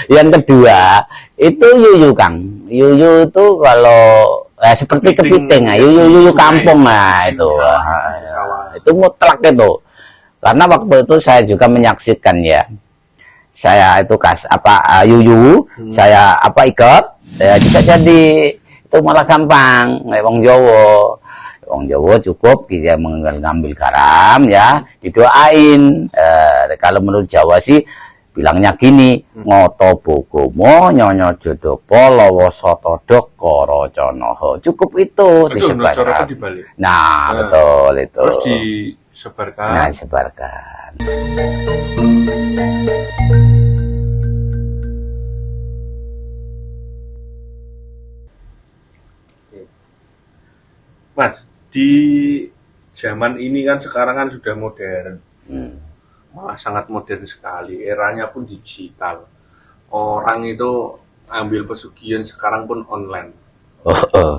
Yang kedua itu yuyu Kang. Yuyu itu kalau seperti kepiting, yuyu kampung itu. Itu mutlak itu. Karena waktu itu saya juga menyaksikan ya. Saya itu yuyu, saya ikat, ya bisa jadi itu malah gampang. Wong Jawa. Wong Jawa cukup dia mengambil garam ya, didoain. Kalau menurut Jawa sih bilangnya gini, ngoto bogomo nyonyo jodopo lowo sotodok koroconoho. Cukup itu disebarkan. Nah, betul itu. Terus disebarkan. Nah, disebarkan. Mas, di zaman ini kan sekarang kan sudah modern. Malah sangat modern sekali, eranya pun digital. Orang itu ambil pesugihan sekarang pun online.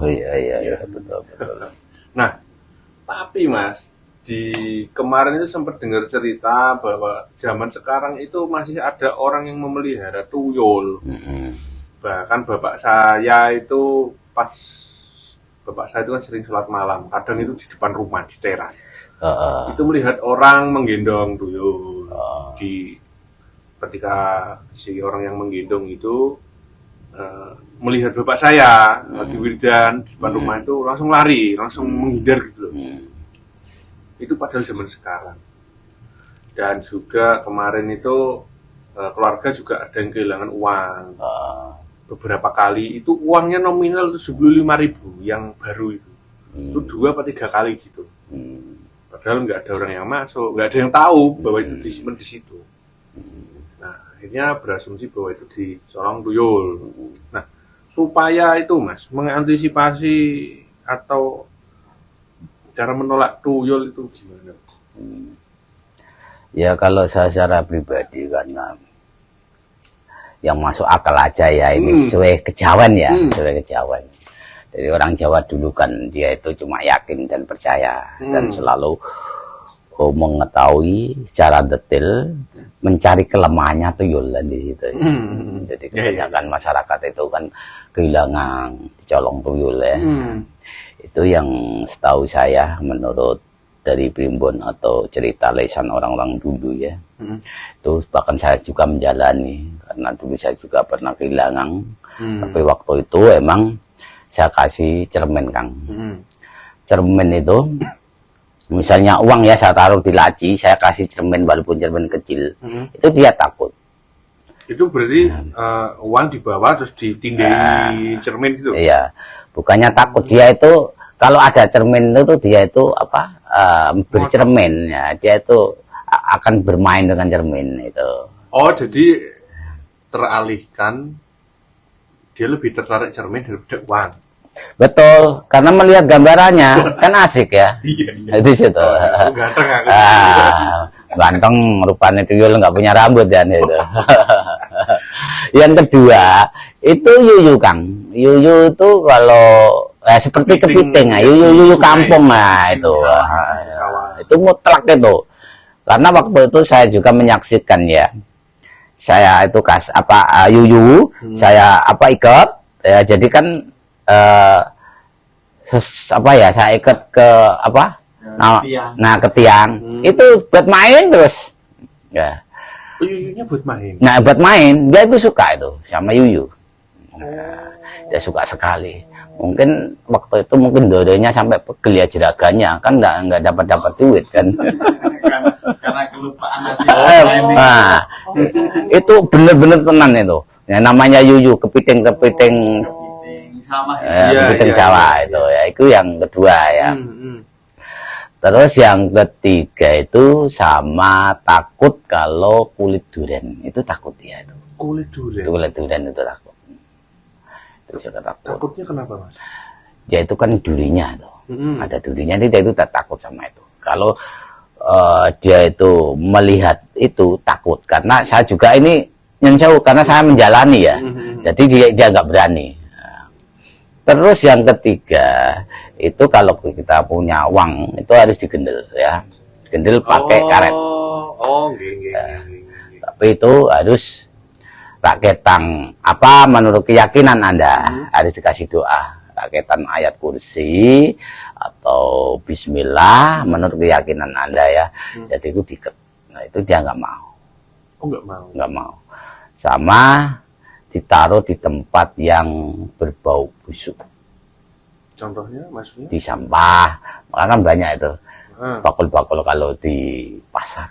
Iya betul. Nah, tapi Mas, di kemarin itu sempat dengar cerita bahwa zaman sekarang itu masih ada orang yang memelihara tuyul. Bahkan bapak saya itu kan sering sholat malam, kadang itu di depan rumah, di teras. Itu melihat orang menggendong tuyul. Ketika si orang yang menggendong itu melihat bapak saya lagi wiridan di depan rumah itu langsung lari, langsung menghindar gitu loh. Itu padahal zaman sekarang. Dan juga kemarin itu keluarga juga ada yang kehilangan uang. Beberapa kali itu uangnya nominal itu 75.000 yang baru itu. Itu 2 atau 3 kali gitu. Padahal nggak ada orang yang masuk, nggak ada yang tahu bahwa itu disimpan di situ. Nah, akhirnya berasumsi bahwa itu dicolong tuyul. Nah, supaya itu Mas mengantisipasi atau cara menolak tuyul itu gimana? Ya kalau saya secara pribadi karena yang masuk akal aja ya ini sesuai kejawen ya, sesuai kejawen. Jadi orang Jawa dulu kan dia itu cuma yakin dan percaya dan selalu mengetahui secara detail mencari kelemahannya tuyul di situ. Jadi kebanyakan masyarakat itu kan kehilangan dicolong tuyul ya. Itu yang setahu saya menurut dari primbon atau cerita lisan orang-orang dulu ya. Itu bahkan saya juga menjalani karena dulu saya juga pernah kehilangan. Tapi waktu itu emang saya kasih cermin Kang. Cermin itu misalnya uang ya saya taruh di laci, saya kasih cermin walaupun cermin kecil. Itu dia takut. Itu berarti uang dibawa terus ditindai cermin gitu. Iya. Bukannya takut, dia itu kalau ada cermin itu dia itu bercermin ya, dia itu akan bermain dengan cermin itu. Oh, jadi teralihkan dia lebih tertarik cermin daripada uang. Betul, karena melihat gambarannya kan asik ya. Iya. Di situ. Ganteng aku. Ganteng rupanya tuyul nggak punya rambut kan itu. Yang kedua itu yuyu Kang. Yuyu itu kalau seperti kepiting, yuyu kampung itu. Itu mutlak itu. Karena waktu itu saya juga menyaksikan ya. Saya itu yuyu, saya ikat ya, jadi kan saya ikat ke ke tiang. Itu buat main terus. Ya. Yuyunya buat main. Nah, buat main, dia itu suka itu sama yuyu. Dia suka sekali. Mungkin waktu itu dodonya sampai pegel ya jeraganya, kan nggak dapat duit kan. Karena kelupaan hasil. Nah, itu bener-bener tenan itu. Ya, namanya yuyu, kepiting sawah itu ya. Itu yang kedua ya. Terus yang ketiga itu sama takut kalau kulit durian itu takut ya itu. Kulit durian. Kulit durian itu takut. Itu juga takut. Takutnya kenapa Mas? Ya itu kan durinya tuh. Ada durinya, dia itu takut sama itu. Kalau dia itu melihat itu takut, karena saya juga ini yang jauh karena saya menjalani ya. Jadi dia nggak berani. Terus yang ketiga itu kalau kita punya uang itu harus digendel ya, gendel pakai karet. Oh, Tapi itu harus raketan apa menurut keyakinan Anda harus dikasih doa. Raketan ayat kursi atau bismillah menurut keyakinan Anda ya. Jadi itu diket. Nah, itu dia nggak mau. Oh, nggak mau. Nggak mau. Sama ditaruh di tempat yang berbau busuk. Contohnya maksudnya? Di sampah. Maka kan banyak itu. Ah. Bakul-bakul kalau di pasar.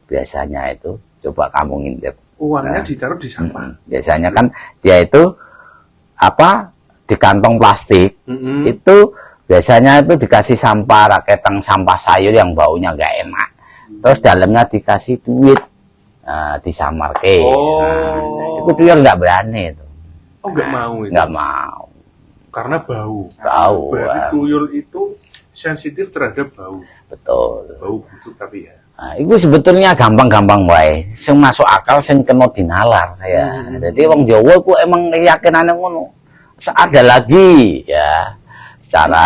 Biasanya itu coba kamu ngintip. Uangnya ditaruh di sampah. Biasanya kan dia itu apa di kantong plastik itu biasanya itu dikasih sampah raketan sampah sayur yang baunya gak enak. Terus dalamnya dikasih duit disamarke. Itu tuyul nggak berani itu. Oh, nggak mau itu. Nggak mau. Karena bau. Bau. Berarti tuyul itu sensitif terhadap bau. Betul. Bau busuk tapi ya. Nah, itu sebetulnya gampang-gampang wae. Sing masuk akal sing kena dinalar ya. Jadi wong Jawa ku emang keyakinane ngono. Ada lagi ya secara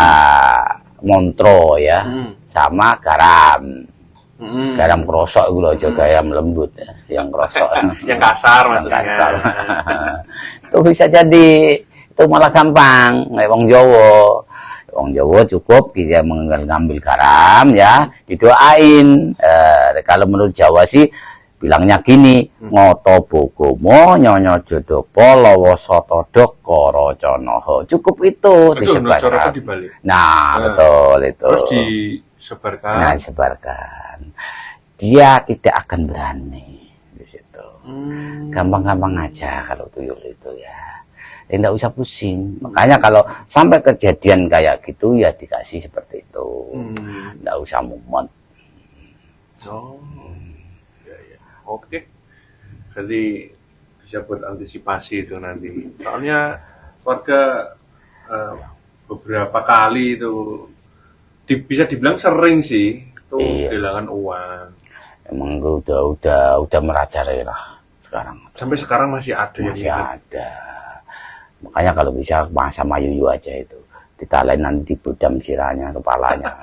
montro ya sama garam. Garam krosok itu loh, garam lembut ya. Yang krosok. Yang kasar maksudnya. Kasar. Itu bisa jadi itu malah gampang. Wong Jawa. Wong Jawa cukup dia mengambil garam ya, didoain. Kalau menurut Jawa sih bilangnya gini, ngoto bogomo nyonyo jodopo lowo sotodok koroconoho. Cukup itu disebarkan. Nah, betul itu. Terus disebarkan. Nah, disebarkan. Dia tidak akan berani di situ. Gampang-gampang aja kalau tuyul itu ya. Tidak usah pusing. Makanya kalau sampai kejadian kayak gitu ya dikasih seperti itu. Tidak usah mumet. Oh, ya. Oke. Jadi bisa buat antisipasi itu nanti. Soalnya warga beberapa kali itu bisa dibilang sering sih itu kehilangan uang. Emang udah merajalela sekarang. Sampai sekarang masih ada masih ada. Makanya kalau bisa sama Yuyu aja itu ditalain nanti budam sirahnya kepalanya.